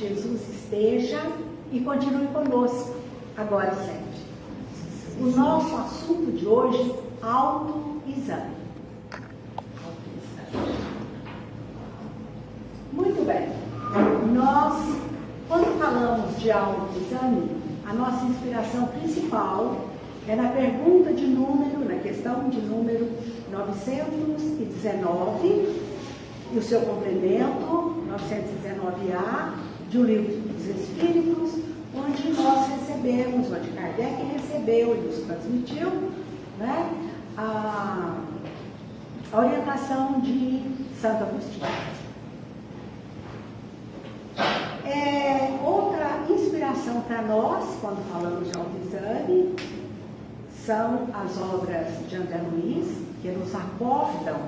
Jesus esteja e continue conosco, agora e sempre. O nosso assunto de hoje, autoexame. Muito bem. Nós, quando falamos de autoexame, a nossa inspiração principal é na pergunta de número, na questão de número 919, e o seu complemento, 919A, de O Livro dos Espíritos, onde nós recebemos, onde Kardec recebeu e nos transmitiu, né, a orientação de Santo Agostinho. Outra inspiração para nós, quando falamos de autoexame, são as obras de André Luiz, que nos acordam,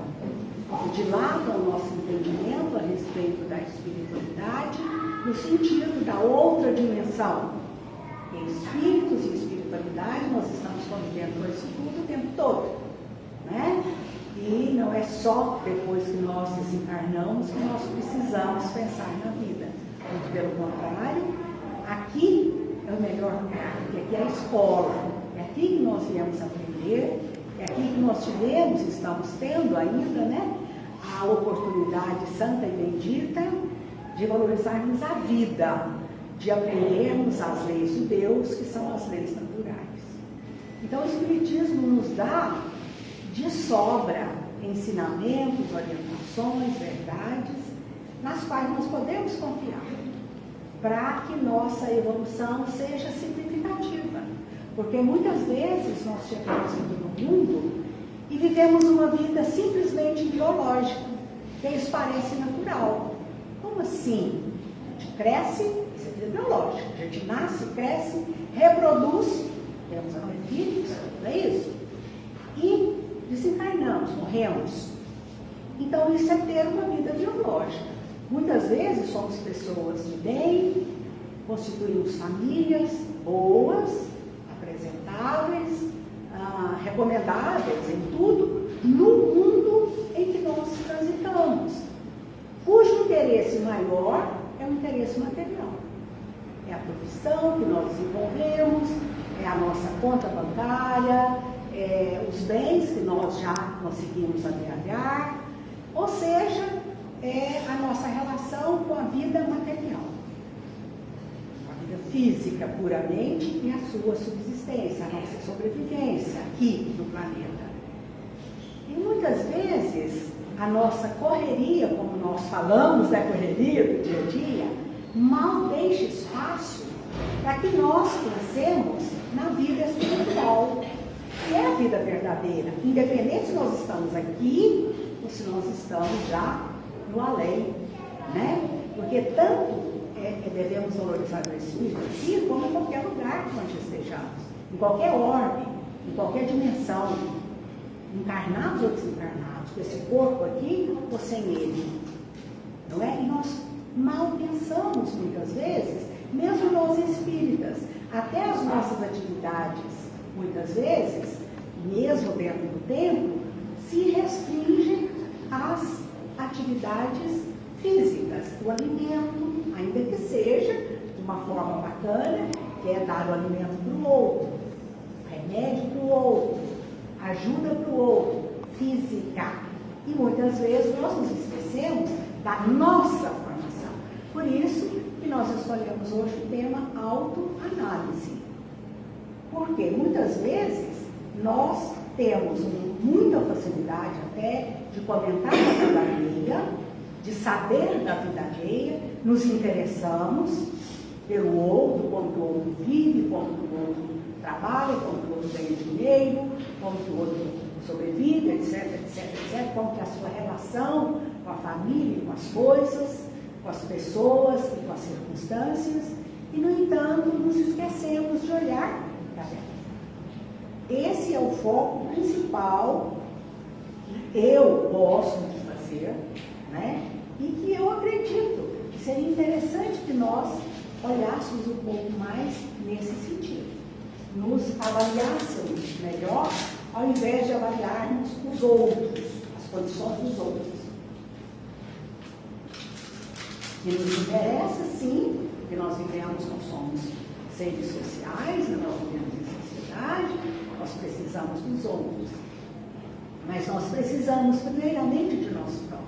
dilatam o nosso entendimento a respeito da espiritualidade, no sentido da outra dimensão. Em espíritos e espiritualidade, nós estamos convivendo com isso tudo o tempo todo, né? E não é só depois que nós desencarnamos que nós precisamos pensar na vida. Muito pelo contrário, aqui é o melhor lugar, porque aqui é a escola, é aqui que nós viemos aprender, é aqui que nós tivemos, estamos tendo ainda, né, a oportunidade santa e bendita de valorizarmos a vida, de aprendermos as leis de Deus, que são as leis naturais. Então o Espiritismo nos dá de sobra ensinamentos, orientações, verdades, nas quais nós podemos confiar, para que nossa evolução seja significativa. Porque muitas vezes nós chegamos aqui no mundo e vivemos uma vida simplesmente biológica, que isso parece natural. Como assim? A gente cresce, isso é vida biológica, a gente nasce, cresce, reproduz, temos até filhos, não é isso? E desencarnamos, morremos. Então isso é ter uma vida biológica. Muitas vezes somos pessoas de bem, constituímos famílias boas, apresentáveis, recomendáveis em tudo, no mundo em que nós transitamos, cujo interesse maior é o interesse material. É a profissão que nós desenvolvemos, é a nossa conta bancária, os bens que nós já conseguimos agregar, ou seja, é a nossa relação com a vida material, a vida física puramente e a sua subsistência, a nossa sobrevivência aqui no planeta. E muitas vezes a nossa correria, como nós falamos da correria do dia a dia, mal deixa espaço para que nós pensemos na vida espiritual, que é a vida verdadeira, independente se nós estamos aqui ou se nós estamos já no além, né? Porque tanto devemos valorizar o espírito aqui, como em qualquer lugar que nós estejamos, em qualquer ordem, em qualquer dimensão, encarnados ou desencarnados, com esse corpo aqui ou sem ele, não é? E nós mal pensamos muitas vezes, mesmo nós espíritas, até as nossas atividades, muitas vezes, mesmo dentro do tempo, se restringem às atividades físicas, o alimento, ainda que seja de uma forma bacana, que é dar o alimento para o outro, remédio para o outro, ajuda para o outro, física. E muitas vezes nós nos esquecemos da nossa formação. Por isso que nós escolhemos hoje o tema autoanálise. Porque muitas vezes nós temos muita facilidade até de comentar a vida alheia, de saber da vida alheia, nos interessamos pelo outro, como o outro vive, como o outro trabalha, como o outro ganha dinheiro, como o outro sobrevive, etc, etc, etc, como que é a sua relação com a família, com as coisas, com as pessoas e com as circunstâncias, e no entanto nos esquecemos de olhar para dentro. Esse é o foco principal que eu gosto de fazer, né? E que eu acredito que seria interessante que nós olhássemos um pouco mais nesse sentido, nos avaliássemos melhor, ao invés de avaliarmos os outros, as condições dos outros. E nos interessa, sim, precisamos dos outros, mas nós precisamos primeiramente de nós próprios,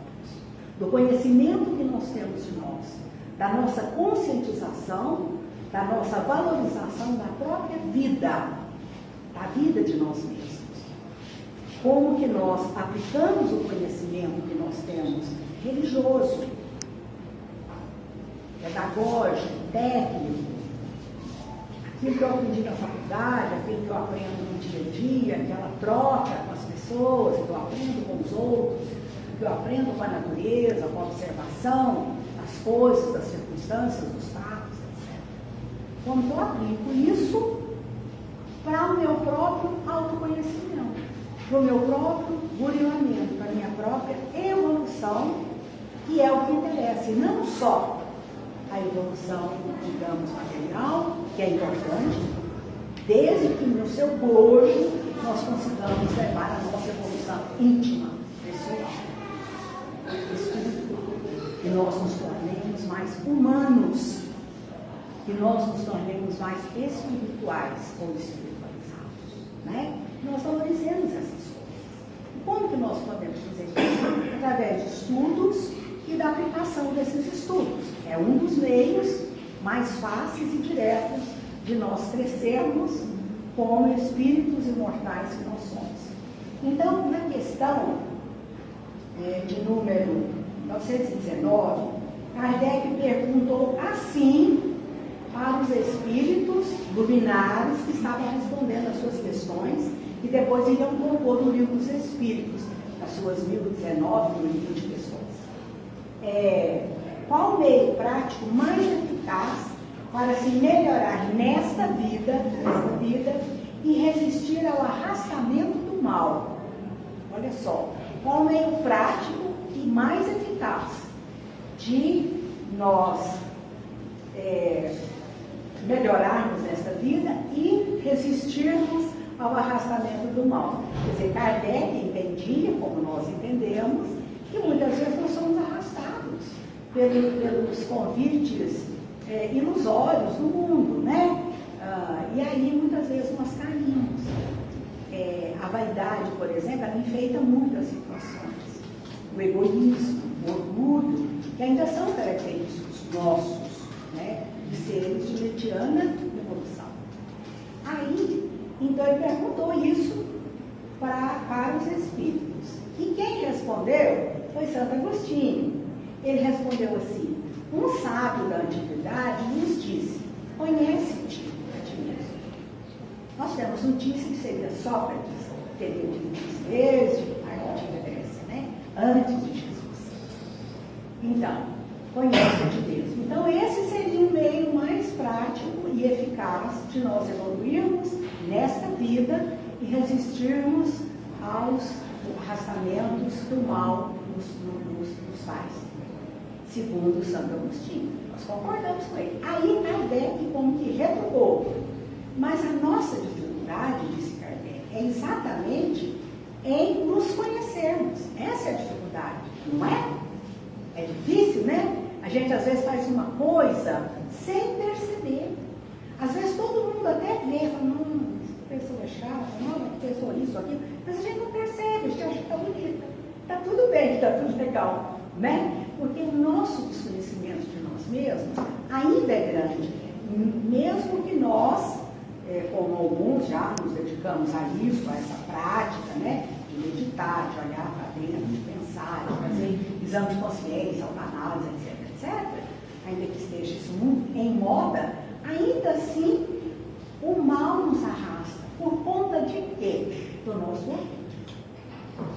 do conhecimento que nós temos de nós, da nossa conscientização, da nossa valorização da própria vida, da vida de nós mesmos. Como que nós aplicamos o conhecimento que nós temos religioso, pedagógico, técnico, aquilo que eu aprendi na faculdade, aquilo que eu aprendo no dia a dia, aquela troca com as pessoas, que eu aprendo com os outros, que eu aprendo com a natureza, com a observação das coisas, das circunstâncias, dos fatos, etc. Quando eu aplico isso para o meu próprio autoconhecimento, para o meu próprio burilamento, para a minha própria evolução, que é o que interessa, e não só a evolução, digamos, material, que é importante, desde que no seu bojo nós consigamos levar a nossa evolução íntima, pessoal, espiritual, que nós nos tornemos mais humanos, que nós nos tornemos mais espirituais ou espiritualizados, né? Nós valorizemos essas coisas. E como que nós podemos fazer isso? Através de estudos e da aplicação desses estudos. É um dos meios mais fáceis e diretos de nós crescermos como espíritos imortais que nós somos. Então, na questão de número 919, Kardec perguntou assim para os espíritos luminares que estavam respondendo as suas questões e depois iriam compor o livro dos espíritos, as suas 1019, no livro de questões. Qual o meio prático mais eficaz para se melhorar nesta vida e resistir ao arrastamento do mal? Olha só, qual o meio prático e mais eficaz de nós melhorarmos nesta vida e resistirmos ao arrastamento do mal? Quer dizer, Kardec entendia, como nós entendemos, que muitas vezes nós somos arrastados pelos convites ilusórios do mundo, né? E aí muitas vezes nós caímos. A vaidade, por exemplo, ela enfeita muitas situações. O egoísmo, o orgulho, que ainda são característicos nossos, né? De seres de mediana evolução. Aí, então ele perguntou isso para os espíritos. E quem respondeu foi Santo Agostinho. Ele respondeu assim: um sábio da antiguidade nos disse, conhece-te a ti mesmo. Nós temos notícia que seria Sócrates, que teria dito isso desde a antiga Grécia, né? Antes de Jesus. Então, conhece a ti mesmo. Então, esse seria o meio mais prático e eficaz de nós evoluirmos nesta vida e resistirmos aos arrastamentos do mal dos pais, segundo Santo Agostinho. Nós concordamos com ele. Aí Kardec como que retrucou. Mas a nossa dificuldade, disse Kardec, é exatamente em nos conhecermos. Essa é a dificuldade, não é? É difícil, né? A gente às vezes faz uma coisa sem perceber. Às vezes todo mundo até vê, fala, pessoa chata, não, pessoa isso, aquilo, mas a gente não percebe, a gente acha que está bonita. Está tudo bem, está tudo legal, né? Porque o nosso desconhecimento de nós mesmos ainda é grande, mesmo que nós, como alguns já nos dedicamos a isso, a essa prática, né? De meditar, de olhar para dentro, de pensar, de fazer exame de consciência, autoanálise, etc, ainda que esteja isso muito em moda, ainda assim o mal nos arrasta. Por conta de quê? Do nosso orgulho,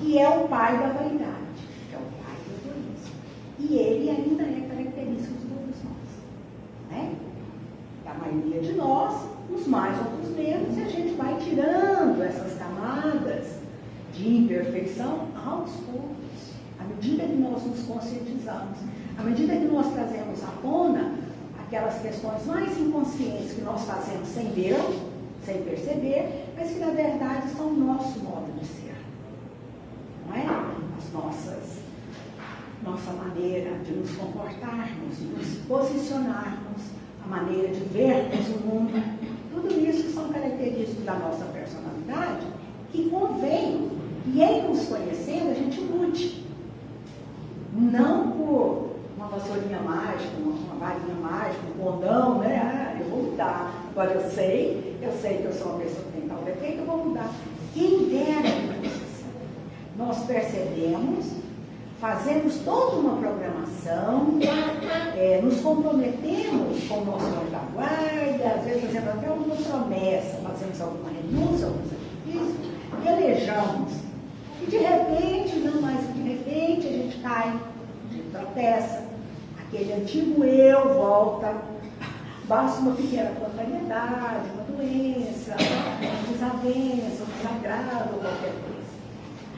que é o pai da vaidade, que é o pai do egoísmo. E ele ainda é característico de todos nós, né? Da maioria de nós, uns mais, outros menos, e a gente vai tirando essas camadas de imperfeição aos poucos, à medida que nós nos conscientizamos, à medida que nós trazemos à tona aquelas questões mais inconscientes que nós fazemos sem ver, sem perceber, mas que na verdade são o nosso modo de ser, não é? Nossa maneira de nos comportarmos, de nos posicionarmos, a maneira de vermos o mundo, tudo isso são características da nossa personalidade que convém que em nos conhecendo a gente mude. Não por uma vassourinha mágica, uma varinha mágica, um condão, né? Ah, eu vou mudar. Agora eu sei que eu sou uma pessoa que tem tal defeito, eu vou mudar. Quem dera que fosse assim. Nós percebemos, fazemos toda uma programação, nos comprometemos com o nosso anjo da guarda, às vezes fazemos até uma promessa, fazemos alguma renúncia, algum sacrifício, pelejamos. E de repente, não mais que de repente, a gente cai, a gente tropeça, aquele antigo eu volta, basta uma pequena contrariedade, uma doença, uma desavença, um desagrado, ou qualquer coisa.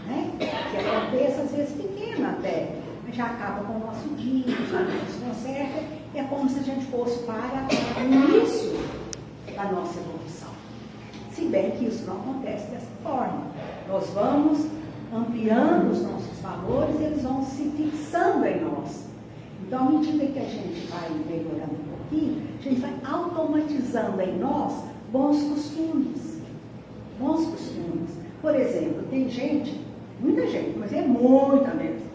Né? Que aconteça, às vezes pequena até, mas já acaba com o nosso dia, já nos conserta, e é como se a gente fosse para o início da nossa evolução. Se bem que isso não acontece dessa forma. Nós vamos ampliando os nossos valores e eles vão se fixando em nós. Então, à medida que a gente vai melhorando um pouquinho, a gente vai automatizando em nós bons costumes. Bons costumes. Por exemplo, tem gente, muita gente, mas é muita mesmo,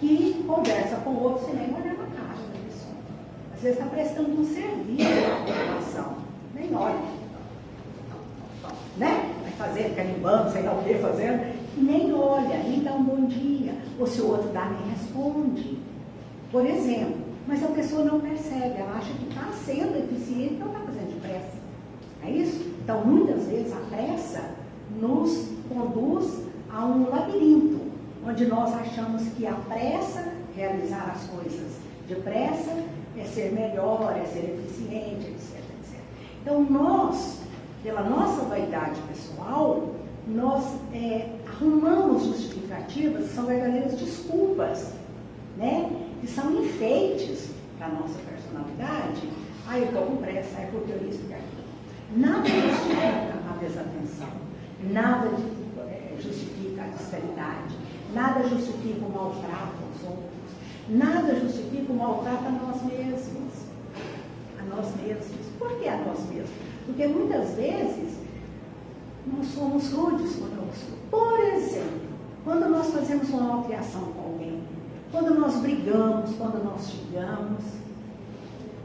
que conversa com outros sem nem olhar na cara da pessoa. Às vezes está prestando um serviço à população, nem olha. Né? Vai fazendo, carimbando, sei lá o que, fazendo, e nem olha, nem dá um bom dia. Ou se o outro dá, nem responde. Por exemplo, mas a pessoa não percebe, ela acha que está sendo eficiente, não está fazendo depressa. É isso? Então, muitas vezes, a pressa nos conduz a um labirinto, onde nós achamos que a pressa realizar as coisas depressa é ser melhor, é ser eficiente, etc, etc. Então, nós, pela nossa vaidade pessoal, nós arrumamos justificativas que são verdadeiras desculpas, né? Que são enfeites para a nossa personalidade. Ah, eu estou com pressa, é porque eu isso e aquilo. Nada justifica a desatenção, nada justifica a disparidade, nada justifica o maltrato aos outros, nada justifica o maltrato a nós mesmos. A nós mesmos. Por que a nós mesmos? Porque muitas vezes nós somos rudes conosco. Por exemplo, quando nós fazemos uma malcriação com alguém, quando nós brigamos, quando nós xingamos,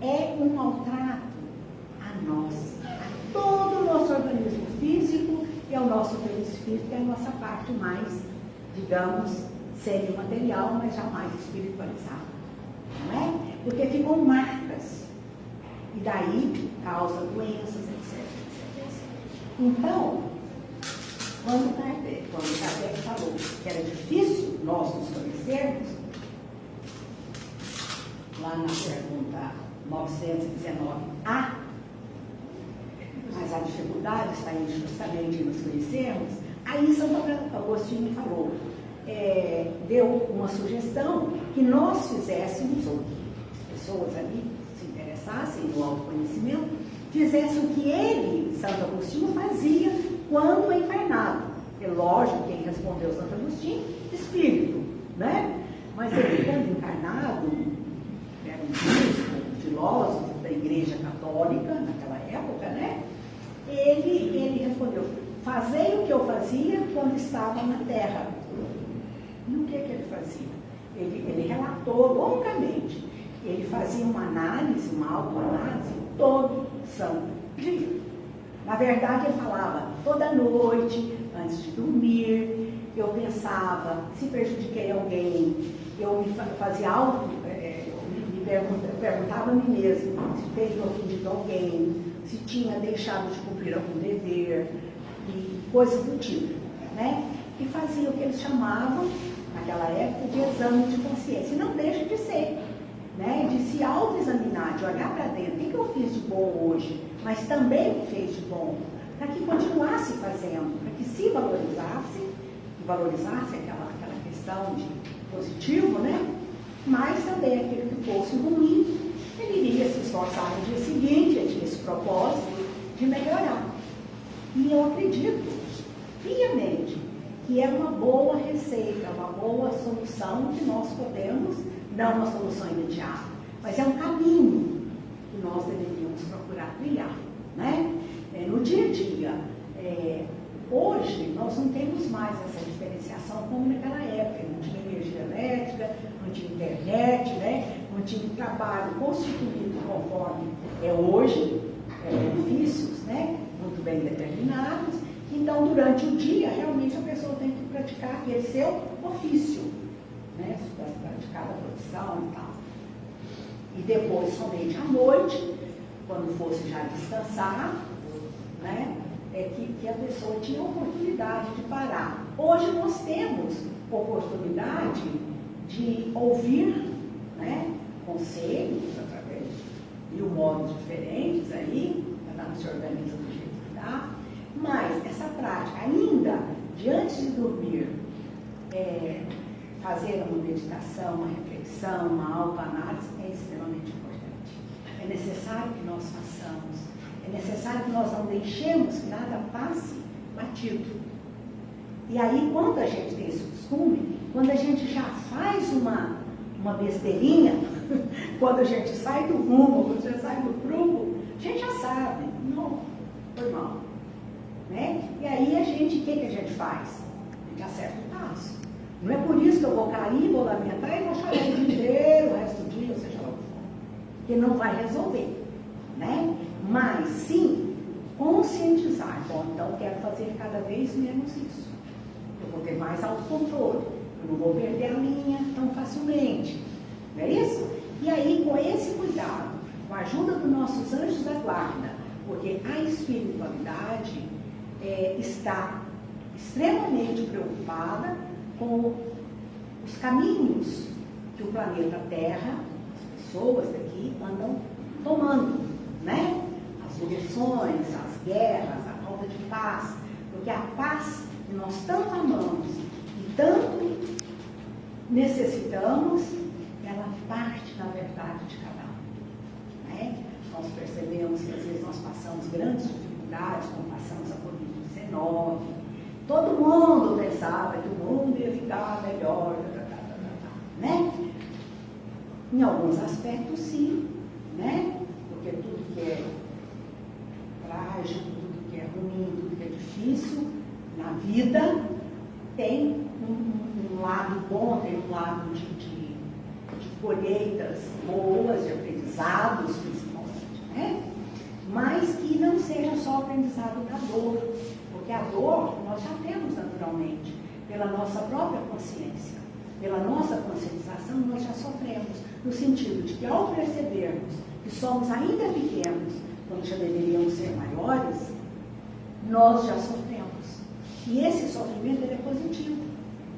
é um maltrato a nós, a todo o nosso organismo físico e ao nosso perispírito, que é a nossa parte mais, digamos, semi-material, mas jamais espiritualizada. Não é? Porque ficam marcas. E daí causa doenças, etc, etc, etc. Então, quando Kardec falou que era difícil nós nos conhecermos, lá na pergunta 919A, mas a dificuldade está justamente em nos conhecermos, aí Santo Agostinho falou, deu uma sugestão que nós fizéssemos, ou que as pessoas ali se interessassem no autoconhecimento, fizessem o que ele, Santo Agostinho, fazia quando encarnado. É lógico, quem respondeu Santo Agostinho, espírito, né? Mas ele, quando encarnado, era um bispo, um filósofo da Igreja Católica, naquela época, né? Ele respondeu, fazei o que eu fazia quando estava na Terra. E o que ele fazia? Ele relatou longamente. Ele fazia uma análise, uma autoanálise, todo santo dia. Na verdade, ele falava toda noite, antes de dormir, eu pensava, se prejudiquei alguém, eu me fazia perguntava a mim mesmo se teria ofendido alguém, se tinha deixado de cumprir algum dever, e coisas do tipo, né? E fazia o que eles chamavam, naquela época, de exame de consciência. E não deixa de ser, né? De se autoexaminar, de olhar para dentro. O que eu fiz de bom hoje? Mas também o que fez de bom? Para que continuasse fazendo, para que se valorizasse aquela questão de positivo, né? Mas também aquele que fosse ruim, ele iria se esforçar no dia seguinte, ele tinha esse propósito de melhorar. E eu acredito, piamente, que é uma boa receita, uma boa solução que nós podemos, não uma solução imediata, mas é um caminho que nós deveríamos procurar trilhar, né? no dia a dia. Hoje, nós não temos mais essa diferenciação como naquela época. Não tinha energia elétrica, não tinha internet, né? Não tinha trabalho constituído conforme é hoje, benefícios, né? Muito bem determinados. Então, durante o dia, realmente a pessoa tem que praticar aquele seu ofício, né? Praticar a profissão e tal. E depois, somente à noite, quando fosse já descansar, né? Que a pessoa tinha oportunidade de parar. Hoje nós temos oportunidade de ouvir, né, conselhos através de mil modos diferentes aí, cada um se organiza do jeito que dá, mas essa prática, ainda de antes de dormir, fazer uma meditação, uma reflexão, uma autoanálise é extremamente importante. É necessário que nós façamos. É necessário que nós não deixemos que nada passe batido. E aí, quando a gente tem esse costume, quando a gente já faz uma besteirinha, quando a gente sai do rumo, quando a gente sai do prumo, a gente já sabe, não, foi mal. Né? E aí, o que a gente faz? A gente acerta o passo. Não é por isso que eu vou cair, vou lamentar e vou chorar o dia inteiro, o resto do dia, ou seja lá o que for. Porque não vai resolver. Né? Mas sim conscientizar. Bom, então eu quero fazer cada vez menos isso. Eu vou ter mais autocontrole. Eu não vou perder a linha tão facilmente. Não é isso? E aí, com esse cuidado, com a ajuda dos nossos anjos da guarda, porque a espiritualidade está extremamente preocupada com os caminhos que o planeta Terra, as pessoas daqui, andam tomando. Né? As direções, as guerras, a falta de paz, porque a paz que nós tanto amamos e tanto necessitamos, ela parte, na verdade, de cada um. Né? Nós percebemos que às vezes nós passamos grandes dificuldades, como passamos a Covid-19, todo mundo pensava que o mundo ia ficar melhor, né? Em alguns aspectos sim, né? Porque tudo que é trágico, tudo que é ruim, tudo que é difícil na vida tem um lado bom, tem um lado de colheitas boas, de aprendizados principalmente, né? Mas que não seja só aprendizado da dor, porque a dor nós já temos naturalmente, pela nossa própria consciência, pela nossa conscientização nós já sofremos, no sentido de que ao percebermos que somos ainda pequenos, quando já deveríamos ser maiores, nós já sofremos. E esse sofrimento ele é positivo,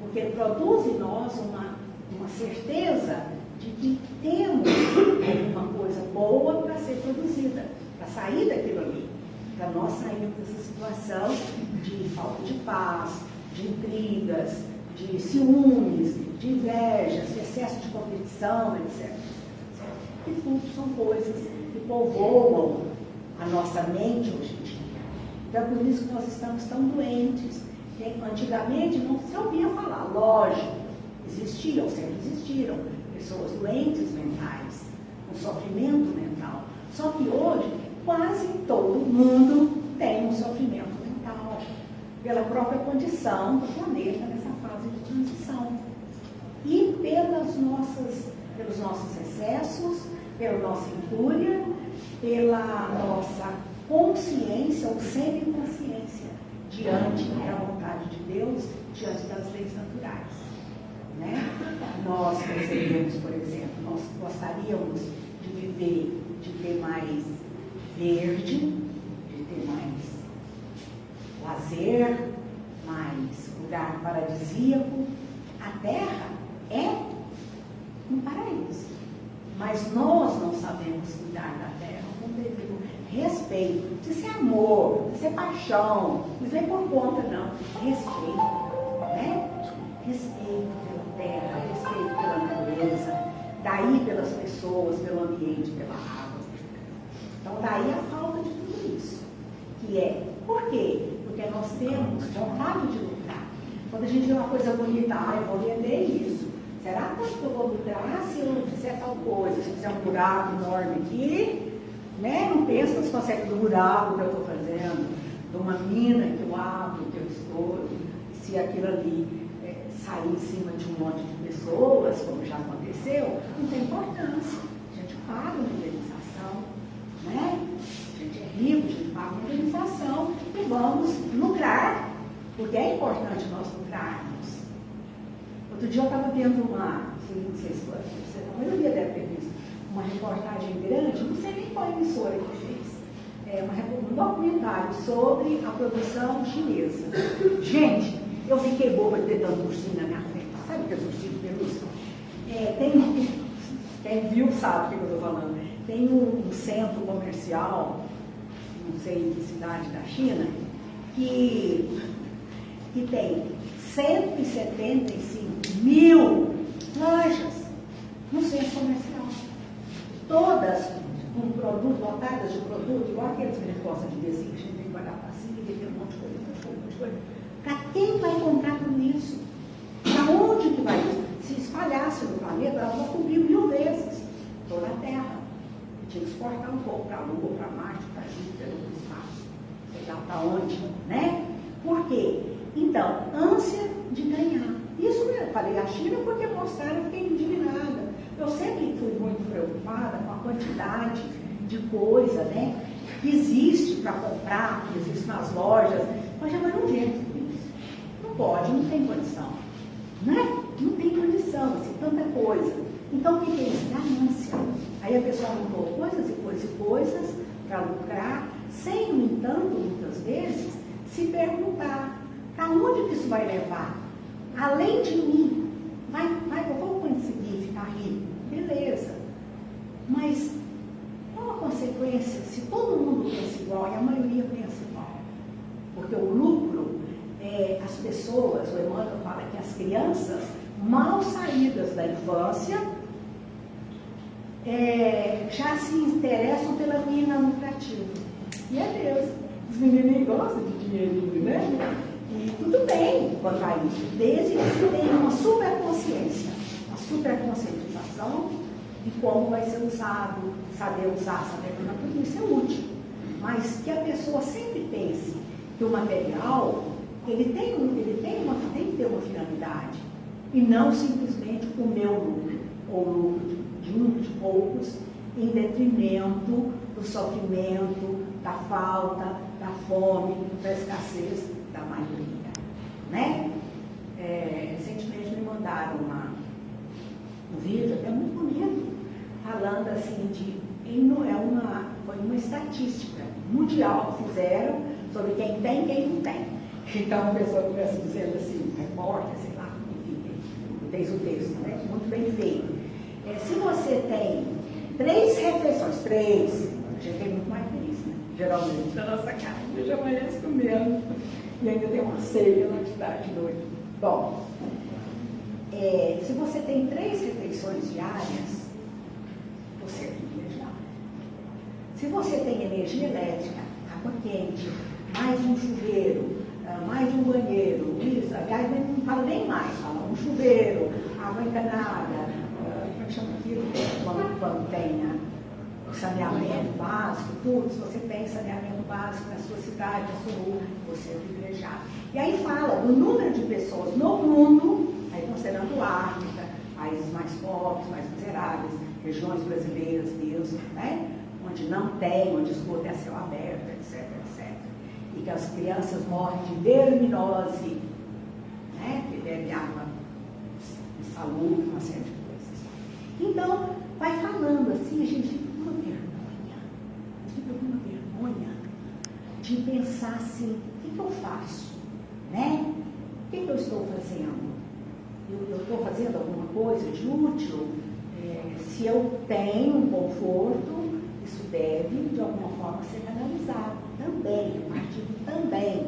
porque ele produz em nós uma certeza de que temos alguma coisa boa para ser produzida, para sair daquilo ali, para nós sairmos dessa situação de falta de paz, de intrigas, de ciúmes, de invejas, de excesso de competição, etc. E tudo são coisas que povoam a nossa mente hoje em dia. Então é por isso que nós estamos tão doentes. Antigamente não se ouvia falar, lógico, existiam, sempre existiram pessoas doentes mentais, com sofrimento mental. Só que hoje quase todo mundo tem um sofrimento mental, pela própria condição do planeta nessa fase de transição. E pelos nossos excessos, pela nossa incúria, pela nossa consciência ou semi-consciência diante da vontade de Deus, diante das leis naturais. Né? Nós percebemos, por exemplo, nós gostaríamos de viver, de ter mais verde, de ter mais lazer, mais lugar paradisíaco. A Terra é um paraíso, mas nós não sabemos cuidar da Terra com devido respeito. De ser amor, de ser paixão, não vem por conta não, respeito, né? Respeito pela Terra, respeito pela natureza, daí pelas pessoas, pelo ambiente, pela água. Então daí a falta de tudo isso, que é, por quê? Porque nós temos vontade de lutar. Quando a gente vê uma coisa bonita, eu vou vender isso. Será que eu vou lutar se eu fizer tal coisa, se eu fizer um buraco enorme aqui? Né? Não pensa nas conseguem durar o que eu estou fazendo, de uma mina que eu abro, que eu estouro, se aquilo ali sair em cima de um monte de pessoas, como já aconteceu, não tem importância. A gente paga uma indenização, né? A gente é rico, a gente paga uma indenização e vamos lucrar, porque é importante nós lucrarmos. Outro dia eu estava vendo não sei se você, a maioria deve ter visto, uma reportagem grande, não sei nem qual emissora que fez, um documentário sobre a produção chinesa. Gente, eu fiquei boba de ter tanto ursinho na minha frente. Sabe o que é ursinho de pelúcia? Quem viu sabe o que eu estou falando. Tem um centro comercial, não sei em que cidade da China, que tem 175 mil lojas no centro comercial. Todas com produto, lotadas de produto, igual aqueles que a gente gosta de ver assim, que a gente tem que guardar passinho e tem um monte de coisa, um monte de coisa. Para quem vai comprar tudo isso? Para onde que vai isso? Se espalhasse no planeta, ela vai cobrir 1000 vezes toda a Terra. Tinha que exportar um pouco para a Lua, para Marte, para Júpiter, para o espaço, sei lá para onde, né? Por quê? Então, ânsia de ganhar. Isso eu falei a China porque mostraram, eu fiquei indignada. Eu sempre fui muito preocupada com a quantidade de coisa, né, que existe para comprar, que existe nas lojas, mas não vende tudo isso. Não pode, não tem condição. Né? Não tem condição, assim, tanta coisa. Então, o que é isso? Ganância. Aí a pessoa montou coisas e coisas e coisas para lucrar, sem, no entanto, muitas vezes, se perguntar para onde que isso vai levar? Além de mim, eu vou conseguir ficar rico? Beleza. Mas qual a consequência se todo mundo pensa igual e a maioria pensa igual? Porque o lucro, as pessoas, o Emmanuel fala que as crianças mal saídas da infância já se interessam pela mina lucrativa. E é Deus. Os menininhos gostam de dinheirinho, né? E tudo bem quanto a isso, desde que se tenha uma superconsciência, uma superconscientização de como vai ser usado, saber usar, saber que tudo isso é útil. Mas que a pessoa sempre pense que o material, ele tem que ter uma finalidade, e não simplesmente o meu lucro, ou o lucro de poucos, em detrimento do sofrimento, da falta, da fome, da escassez da maioria, né? Recentemente me mandaram um vídeo até muito bonito, falando assim foi uma estatística mundial que fizeram sobre quem tem e quem não tem. Então a pessoa começa dizendo assim, repórter, sei lá, enfim, fez o texto, né? Muito bem feito. Se você tem 3 refeições, a gente tem muito mais que isso, né? Geralmente na nossa casa, eu já amanhece comendo. E ainda tem uma ceia na cidade de noite. Bom, se você tem 3 refeições diárias, você é privilegiado. Se você tem energia elétrica, água quente, mais um chuveiro, mais um banheiro, isso, aliás, não fala nem mais, fala um chuveiro, água encanada, como é que chama aquilo? Quando tem o saneamento básico, tudo, se você tem saneamento básico na sua cidade, na sua rua, você é privilegiado. E aí fala do número de pessoas no mundo, aí considerando África, países mais pobres, mais miseráveis, regiões brasileiras mesmo, né? Onde não tem, onde esgoto é a céu aberto, etc, etc. E que as crianças morrem de verminose, né? Que bebe água insalubre, uma série de coisas. Então, vai falando assim, a gente fica com uma vergonha de pensar assim, o que eu faço? Né? O que eu estou fazendo? Eu estou fazendo alguma coisa de útil? Se eu tenho um conforto, isso deve, de alguma forma, ser canalizado também, o partido também.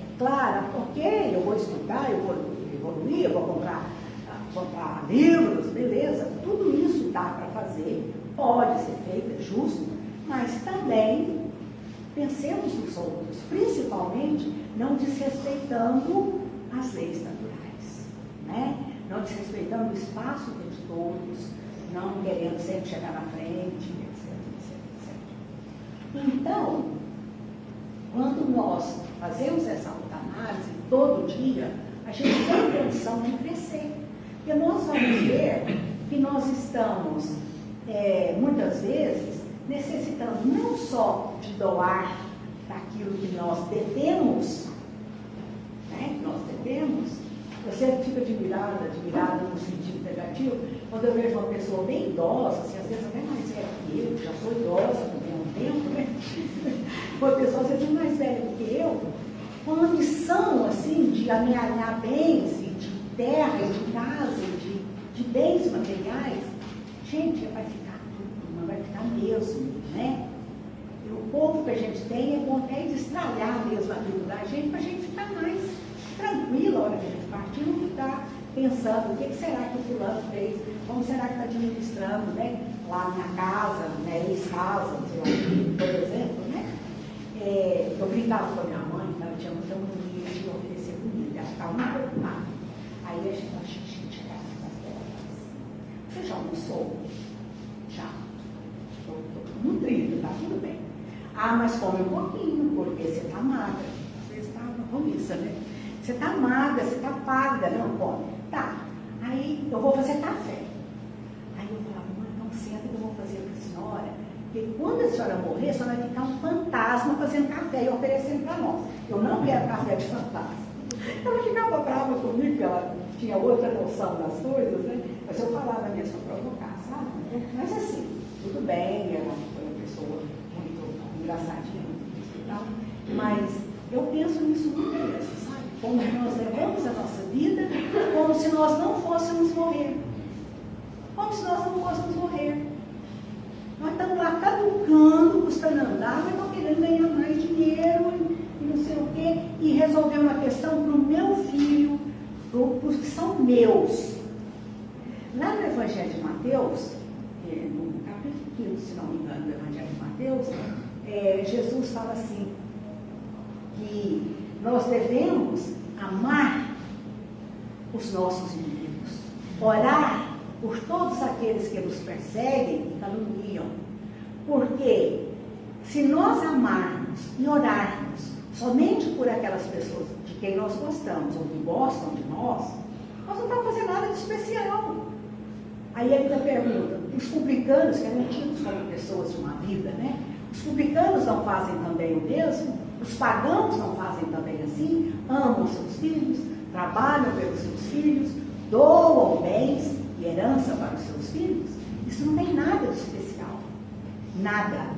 É claro, ok, eu vou estudar, eu vou evoluir, eu vou comprar livros, beleza, tudo isso dá para fazer, pode ser feito, é justo, mas também pensemos nos outros, principalmente não desrespeitando as leis naturais, né? Não desrespeitando o espaço de todos, não querendo sempre chegar na frente, etc, etc, etc. Então, quando nós fazemos essa autoanálise todo dia, a gente tem condição de crescer. Porque nós vamos ver que nós estamos, muitas vezes, necessitando não só de doar daquilo que nós devemos, né? Que nós devemos. Eu sempre fico admirada no sentido negativo, quando eu vejo uma pessoa bem idosa, assim, às vezes até mais velha que eu, já sou idosa também há um tempo, né? Uma pessoa às vezes mais velha do que eu, com uma missão assim, de amealhar bens, de terra, de casa, de bens materiais, gente, vai ficar tudo, mas vai ficar mesmo, né? E o pouco que a gente tem é bom até destralhar mesmo a vida da gente, para a gente ficar mais tranquila a hora que a gente partir, não ficar pensando o que será que o fulano fez, como será que está administrando, né? Lá na casa, né? Ex-casa, sei lá, por exemplo, né? Eu brincava com a minha mãe, ela tinha muita mania de oferecer comida, ela ficava muito preocupada. Aí a gente chegava nas delas. Você já almoçou? Já. Estou nutrida, tá tudo bem. Ah, mas come um pouquinho, porque você está magra. Você está comissa, né? Você está magra, você está pálida, não come. Tá. Aí eu vou fazer café. Aí eu falava, mãe, então senta que eu vou fazer para a senhora. Porque quando a senhora morrer, a senhora vai ficar um fantasma fazendo café e oferecendo para nós. Eu não quero café de fantasma. Ela ficava brava comigo, porque ela tinha outra noção das coisas, né? Mas eu falava mesmo para provocar, sabe? Mas assim, tudo bem, ela foi uma pessoa muito engraçadinha, e tal. Mas eu penso nisso muito vezes, sabe? Como nós levamos a nossa vida, como se nós não fôssemos morrer. Como se nós não fôssemos morrer. Nós estamos lá caducando, custando andar, mas não querendo ganhar mais dinheiro e não sei o quê, e resolver uma questão para o meu filho, para os que são meus. Lá no Evangelho de Mateus, no capítulo 15, se não me engano, do Evangelho de Mateus, Jesus fala assim, que nós devemos amar os nossos inimigos, orar por todos aqueles que nos perseguem e caluniam. Porque se nós amarmos e orarmos somente por aquelas pessoas de quem nós gostamos ou que gostam de nós não estamos fazendo nada de especial. Aí ele pergunta, os publicanos, que eram tidos como pessoas de uma vida, né? Os publicanos não fazem também o mesmo? Os pagãos não fazem também assim? Amam seus filhos, trabalham pelos seus filhos, doam bens e herança para os seus filhos? Isso não tem nada de especial. Nada.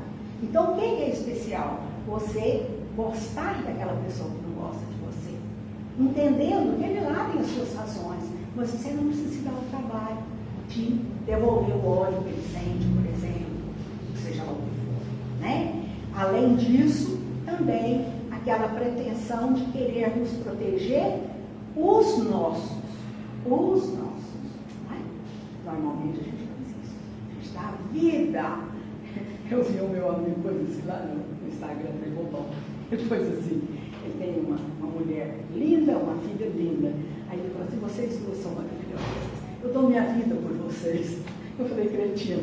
Então, o que é especial? Você gostar daquela pessoa que não gosta de você. Entendendo que ele lá tem as suas razões, mas você não precisa se dar o trabalho de devolver o ódio que ele sente, por exemplo, seja lá o que for, né? Além disso, também aquela pretensão de querer nos proteger os nossos. Né? Normalmente a gente faz isso. A gente dá a vida. Eu vi o meu amigo coisa assim lá no Instagram, ele bom. Depois assim, ele tem uma mulher linda, uma filha linda. Aí ele falou assim, vocês duas são maravilhosas. Eu dou minha vida por vocês. Eu falei, cretino.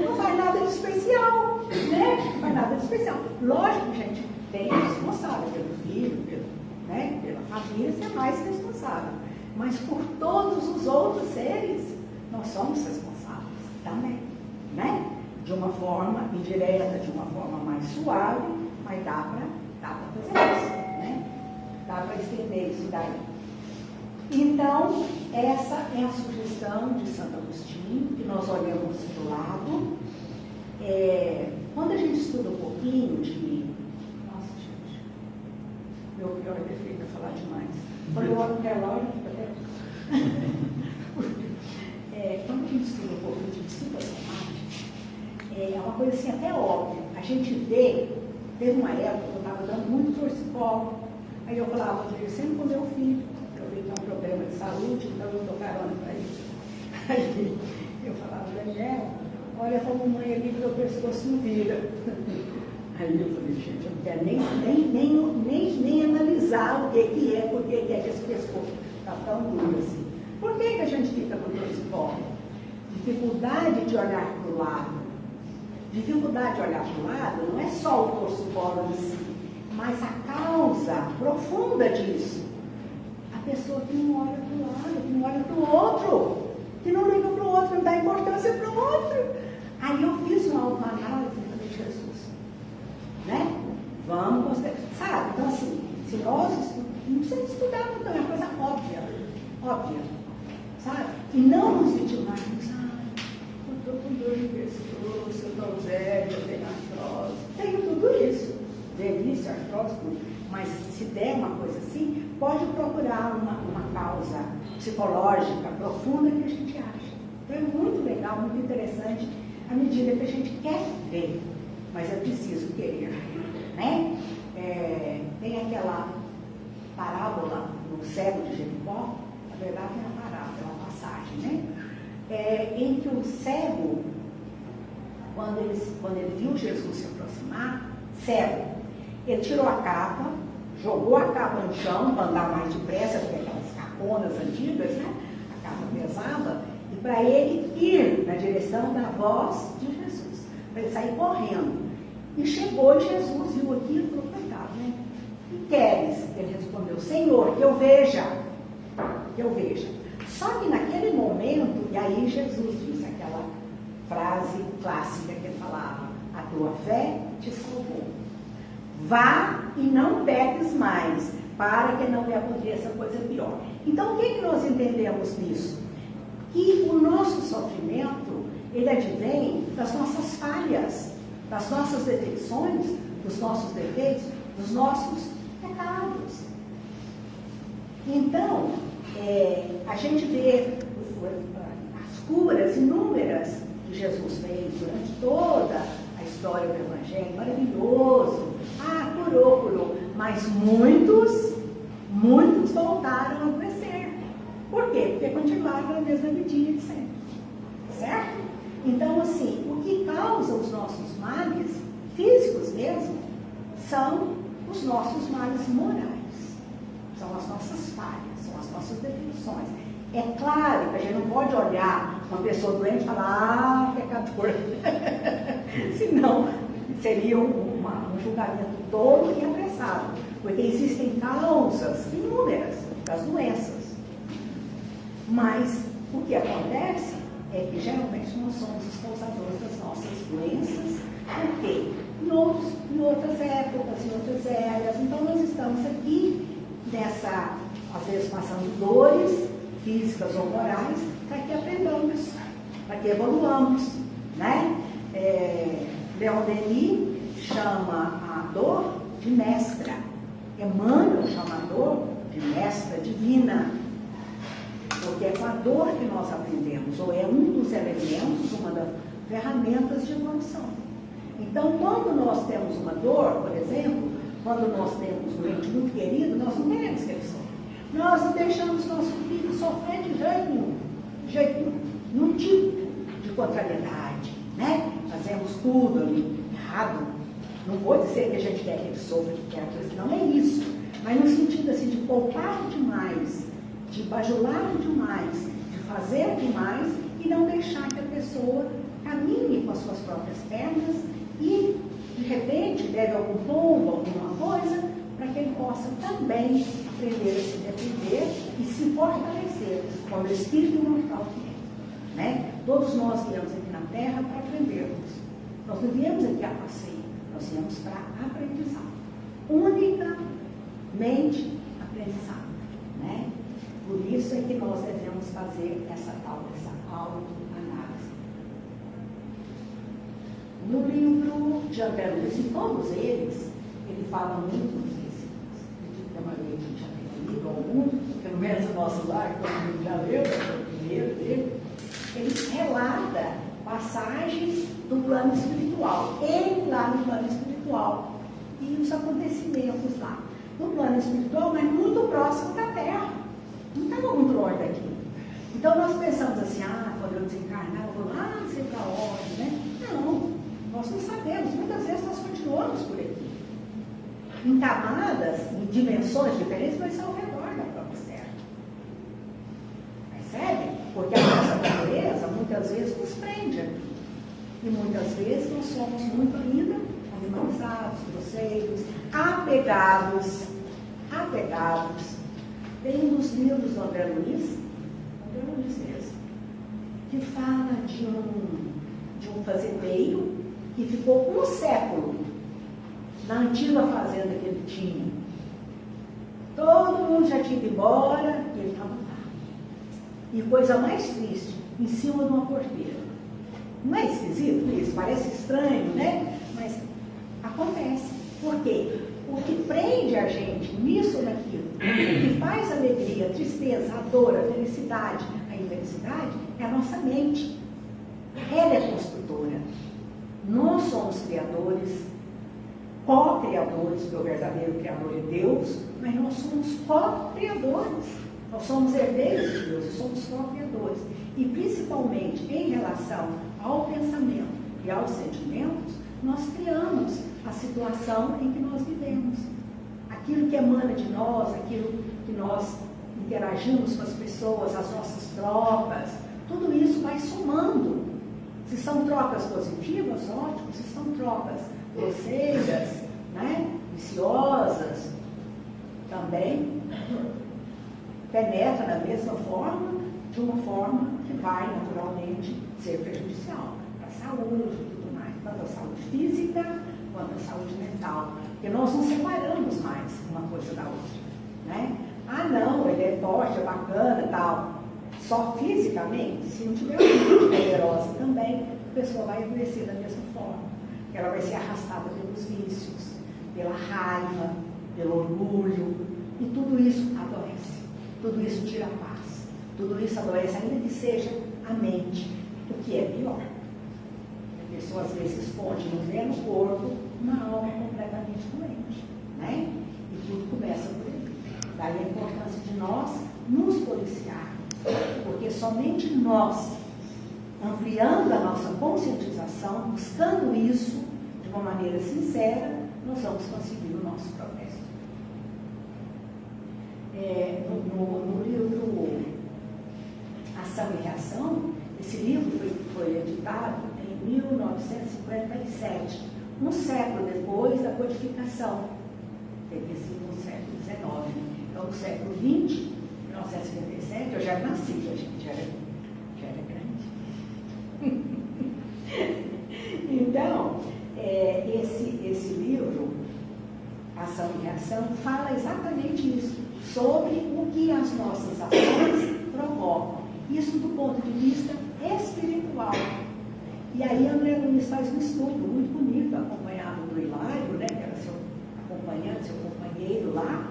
Não faz nada de especial, né? Não faz nada de especial. Lógico, gente, tem responsável pelo filho, pela família, você é mais responsável. Mas por todos os outros seres, nós somos responsáveis também, né? De uma forma indireta, de uma forma mais suave, mas dá para fazer isso, né? Dá para estender isso daí. Então, essa é a sugestão de Santo Agostinho, que nós olhamos do lado. Quando a gente estuda um pouquinho de... Nossa, gente, meu pior defeito é falar demais. Quando eu olho no relógio, fica até... Quando a gente estuda um pouquinho de psicossomática, é uma coisa assim até óbvia. A gente vê, teve uma época que eu estava dando muito torcicolo, aí eu falava, sempre com meu filho, eu vi que é um problema de saúde, então eu estou carona para isso. Aí eu falava, Daniel, olha como mãe aqui que meu pescoço não vira. Aí eu falei, gente, eu não quero nem analisar o que é, por que é que esse pescoço está tão duro assim. Por que a gente fica com torcicolo? Dificuldade de olhar para o lado. Dificuldade de olhar para o lado não é só o torcicolo em si, mas a causa profunda disso. A pessoa que não olha para o lado, que não olha para o outro, que não liga para o outro, não dá importância para o outro. Aí eu fiz uma autoanálise de Jesus. Né? Vamos, sabe? Então, assim, se nós não precisamos estudar muito, é uma coisa óbvia, sabe? E não nos vitimarmos, eu estou com dor de pescoço, eu estou velho, eu tenho artrose, tenho tudo isso, velhice, artrose, tudo. Mas se der uma coisa assim, pode procurar uma causa psicológica profunda que a gente acha. Então é muito legal, muito interessante, à medida que a gente quer ver, mas é preciso querer, né? Tem aquela parábola do cego de Jericó, na verdade não é uma parábola, é uma passagem, né? Em que o cego, quando ele viu Jesus se aproximar, cego, ele tirou a capa, jogou a capa no chão para andar mais depressa, porque aquelas caponas antigas, né? A capa pesava, e para ele ir na direção da voz de Jesus, para ele sair correndo. E chegou e Jesus viu aquilo e falou, coitado, né? Que queres? Ele respondeu, Senhor, que eu veja. Que eu veja. Só que naquele momento, e aí Jesus disse aquela frase clássica que ele falava, a tua fé te salvou. Vá e não peques mais, para que não lhe aconteça coisa pior. Então, o que nós entendemos nisso? Que o nosso sofrimento, ele advém das nossas falhas, das nossas defeições, dos nossos defeitos, dos nossos pecados. Então, a gente vê as curas inúmeras que Jesus fez durante toda a história do Evangelho, maravilhoso. Curou, mas muitos voltaram a adoecer. Por quê? Porque continuaram na mesma vidinha de sempre. Certo? Então, assim, o que causa os nossos males, físicos mesmo, são os nossos males morais. São as nossas falhas, são as nossas definições. É claro que a gente não pode olhar uma pessoa doente e falar, pecador. Senão, seria um julgamento todo e apressado. Porque existem causas inúmeras das doenças. Mas o que acontece é que geralmente nós somos os causadores das nossas doenças. Por quê? Em outras épocas, em outras eras. Então nós estamos aqui nessa, às vezes passando dores físicas ou morais, para que aprendamos, para que evoluamos, né? Leon Denis chama a dor de mestra. Emmanuel chama a dor de mestra divina. Porque é com a dor que nós aprendemos, ou é um dos elementos, uma das ferramentas de evolução. Então, quando nós temos uma dor, por exemplo, quando nós temos um ente muito querido, nós não queremos que ele sofra. Nós não deixamos nosso filho sofrer de jeito nenhum, nenhum tipo de contrariedade, né? Fazemos tudo ali errado. Não vou dizer que a gente quer que ele sofra, que quer que ele, não é isso. Mas no sentido assim, de poupar demais, de bajular demais, de fazer demais e não deixar que a pessoa caminhe com as suas próprias pernas e, de repente, deve algum tombo, alguma coisa, para que ele possa também aprender a se defender e se fortalecer como espírito imortal que é. Né? Todos nós viemos aqui na Terra para aprendermos. Nós não viemos aqui a passeio, nós viemos para aprendizado. Unicamente aprendizado. Né? Por isso é que nós devemos fazer essa autoanálise. No livro de André Luiz, em todos eles, ele fala muito disso. Acredito que a maioria que já tem lido algum, pelo menos o nosso lar, todo mundo já leu, é o primeiro dele. Ele relata passagens do plano espiritual. Ele lá no plano espiritual. E os acontecimentos lá. No plano espiritual, mas muito próximo da Terra. Não estava muito longe daqui. Então nós pensamos assim, quando eu desencarnar, eu vou lá, não sei para onde, né? Não, nós não sabemos. Muitas vezes nós continuamos por aqui. Em camadas, em dimensões diferentes, mas ao redor da própria Terra. Percebe? Porque a nossa natureza muitas vezes nos prende aqui. E muitas vezes nós somos muito ainda animalizados, grosseiros, apegados. Tem um dos livros do André Luiz mesmo, que fala de um fazendeiro que ficou um século na antiga fazenda que ele tinha. Todo mundo já tinha ido embora e ele estava lá. E coisa mais triste, em cima de uma porteira. Não é esquisito isso? Parece estranho, né? Mas acontece. Por quê? O que prende a gente nisso ou naquilo, o que faz a alegria, a tristeza, a dor, a felicidade, a infelicidade, é a nossa mente. Ela é construtora. Nós somos criadores, co-criadores, porque o verdadeiro criador é Deus, mas nós somos co-criadores. Nós somos herdeiros de Deus e somos co-criadores. E principalmente em relação ao pensamento e aos sentimentos, nós criamos a situação em que nós vivemos. Aquilo que emana de nós, aquilo que nós interagimos com as pessoas, as nossas trocas, tudo isso vai somando. Se são trocas positivas, ótimo. Se são trocas grosseiras, né, viciosas, também penetra da mesma forma, de uma forma que vai naturalmente ser prejudicial para a saúde e tudo mais, tanto a saúde física quanto a saúde mental, porque nós não separamos mais uma coisa da outra, né? Ah, não, ele é forte, é bacana e tal. Só fisicamente, se não tiver uma mente poderosa também, a pessoa vai adoecer da mesma forma. Ela vai ser arrastada pelos vícios, pela raiva, pelo orgulho, e tudo isso adoece, tudo isso tira a paz, tudo isso adoece, ainda que seja a mente, o que é pior. A pessoa às vezes esconde no pleno corpo uma alma completamente doente, né? E tudo começa por aí. Daí a importância de nós nos policiarmos, porque somente nós, ampliando a nossa conscientização, buscando isso de uma maneira sincera, nós vamos conseguir o nosso progresso. No livro Ação e Reação, esse livro foi editado em 1957, um século depois da codificação, teria sido no século XIX. Então, no século XX, 1957, eu já nasci, já era grande. Então, esse livro, Ação e Reação, fala exatamente isso, sobre o que as nossas ações provocam. Isso do ponto de vista espiritual. E aí André Luiz faz um estudo muito bonito, acompanhado do Hilário, né, que era seu acompanhante, seu companheiro lá,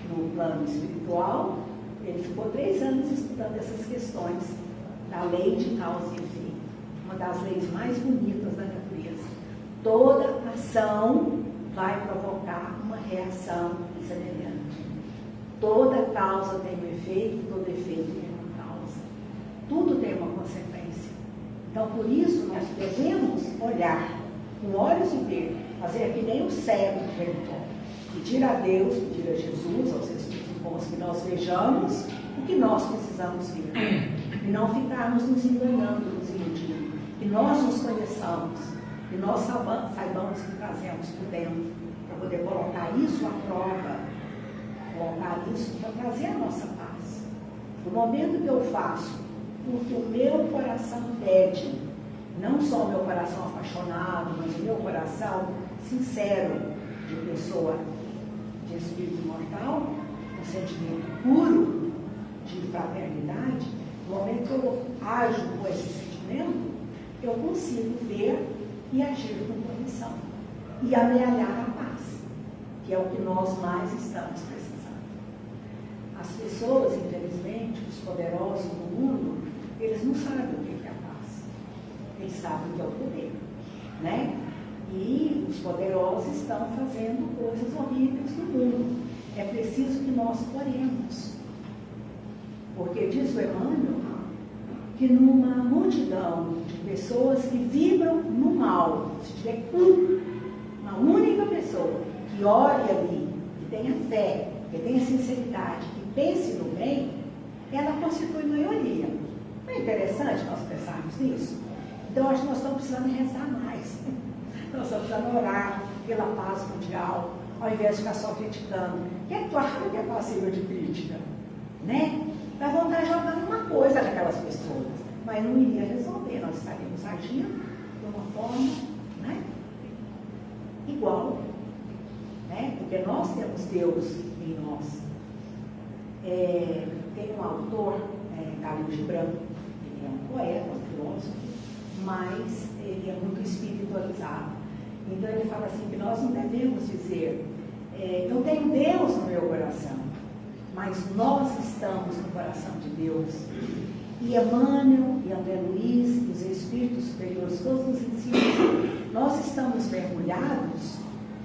no plano espiritual. Ele ficou 3 anos estudando essas questões da lei de causa e efeito, uma das leis mais bonitas da natureza. Toda ação vai provocar uma reação semelhante. Toda causa tem um efeito, todo efeito tem uma causa. Tudo tem uma consequência. Então, por isso, nós devemos olhar com olhos de ver, fazer que nem o cego perguntou. Pedir a Deus, pedir a Jesus, aos Espíritos bons, que nós vejamos o que nós precisamos ver. E não ficarmos nos enganando, nos iludindo. Que nós nos conheçamos, que nós saibamos o que trazemos por dentro, para poder colocar isso à prova, colocar isso para trazer a nossa paz. No momento que eu faço o que o meu coração pede, não só o meu coração apaixonado, mas o meu coração sincero, de pessoa, de espírito imortal, um sentimento puro de fraternidade, no momento que eu ajo com esse sentimento, eu consigo ver e agir com correção e amealhar a paz, que é o que nós mais estamos precisando. As pessoas, infelizmente, os poderosos do mundo, eles não sabem o que é a paz. Eles sabem o que é o poder, né? E os poderosos estão fazendo coisas horríveis no mundo. É preciso que nós oremos. Porque diz o Emmanuel que numa multidão de pessoas que vibram no mal, se tiver uma única pessoa que ore ali, que tenha fé, que tenha sinceridade, que pense no bem, ela constitui maioria. Não é interessante nós pensarmos nisso? Então, acho que nós estamos precisando rezar mais. Nós estamos precisando orar pela paz mundial, ao invés de ficar só criticando. Que é claro que é passível de crítica, né? Dá vontade de jogar uma coisa naquelas pessoas, mas não iria resolver. Nós estaríamos agindo de uma forma, né, igual, né? Porque nós temos Deus em nós. Tem um autor, Khalil Gibran, ele é um poeta, um filósofo, mas ele é muito espiritualizado. Então ele fala assim, que nós não devemos dizer, eu tenho Deus no meu coração, mas nós estamos no coração de Deus. E Emmanuel, e André Luiz, e os Espíritos Superiores, todos nos ensinam que nós estamos mergulhados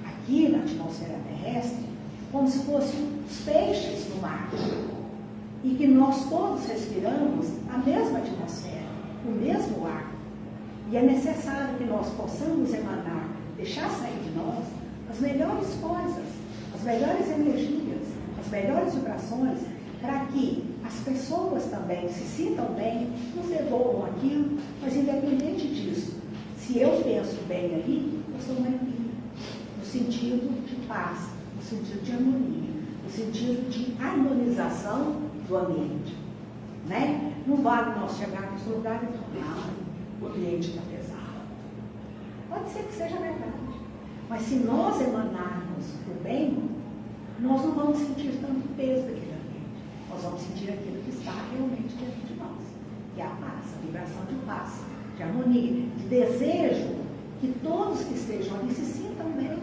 aqui na atmosfera terrestre, como se fossem os peixes no mar. E que nós todos respiramos a mesma atmosfera, o mesmo ar. E é necessário que nós possamos emanar, deixar sair de nós as melhores coisas, as melhores energias, as melhores vibrações, para que as pessoas também se sintam bem, nos devolvam aquilo, mas independente disso, se eu penso bem ali, eu sou uma livre, no sentido de paz, no sentido de harmonia, no sentido de harmonização do ambiente, né? Não vale nós chegarmos no lugar e falar, o ambiente está pesado. Pode ser que seja verdade, mas se nós emanarmos o bem, nós não vamos sentir tanto peso daquele ambiente. Nós vamos sentir aquilo que está realmente dentro de nós, que é a paz, a vibração de paz, de harmonia, de desejo que todos que estejam ali se sintam bem,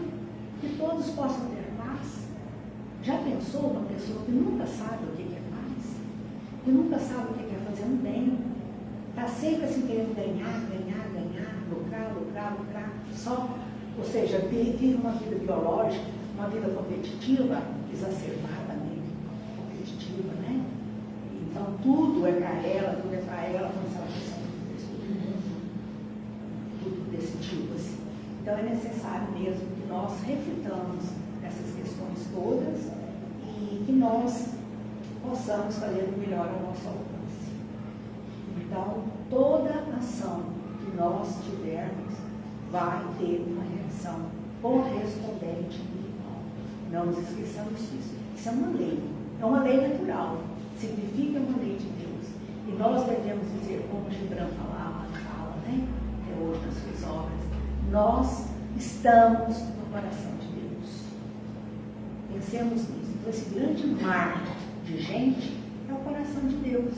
que todos possam ter paz. Já pensou uma pessoa que nunca sabe o que é paz? Que nunca sabe o que é fazer um bem? Está sempre assim querendo ganhar, lucrar, só, ou seja, vive uma vida biológica, uma vida competitiva, exacerbadamente competitiva, né? Então tudo é para ela, como se ela fosse tudo desse tipo assim. Então é necessário mesmo que nós reflitamos essas questões todas e que nós possamos fazer o melhor ao nosso alcance. Então, toda ação que nós tivermos vai ter uma reação correspondente igual. Não nos esqueçamos disso. Isso é uma lei natural, significa uma lei de Deus. E nós devemos dizer, como Gibran fala, né? Até hoje nas suas obras, nós estamos no coração de Deus. Pensemos nisso. Então, esse grande mar de gente é o coração de Deus.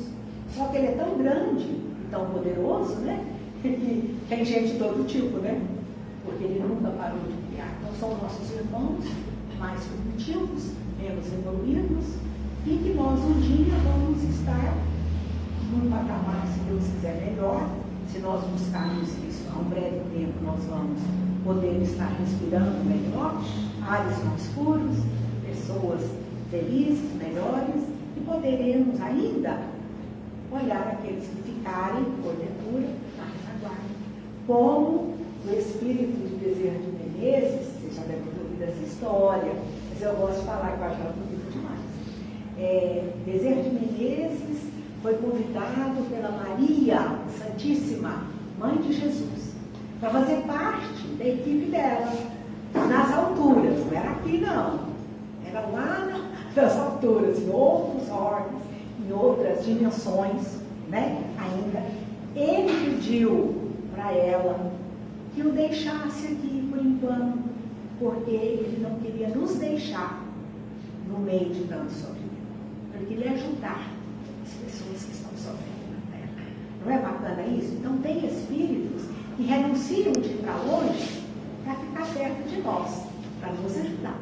Só que ele é tão grande e tão poderoso, né? Que tem gente de todo tipo, né? Porque ele nunca parou de criar. Então são nossos irmãos mais primitivos, menos evoluídos, e que nós um dia vamos estar num patamar, se Deus quiser, melhor. Se nós buscarmos isso há um breve tempo, nós vamos poder estar respirando melhor, ares mais puros, pessoas felizes, melhores, e poderemos ainda olhar aqueles que ficarem, porventura, na retaguarda. Como o espírito de Bezerra de Menezes, vocês já devem ter ouvido essa história, mas eu gosto de falar que eu acho ela bonita demais. Bezerra de Menezes foi convidado pela Maria Santíssima, Mãe de Jesus, para fazer parte da equipe dela, nas alturas, não era aqui não, era lá nas alturas, em outros órgãos, em outras dimensões, né? Ainda, ele pediu para ela que o deixasse aqui por enquanto, porque ele não queria nos deixar no meio de tanto sofrimento. Ele queria ajudar as pessoas que estão sofrendo na Terra. Não é bacana isso? Então tem espíritos que renunciam de ir para longe para ficar perto de nós, para nos ajudar.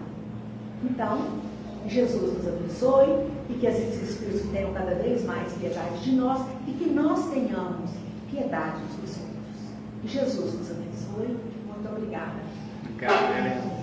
Então, Jesus nos abençoe e que esses espíritos tenham cada vez mais piedade de nós e que nós tenhamos piedade dos outros. Que Jesus nos abençoe. Muito obrigada. Obrigado, Helena.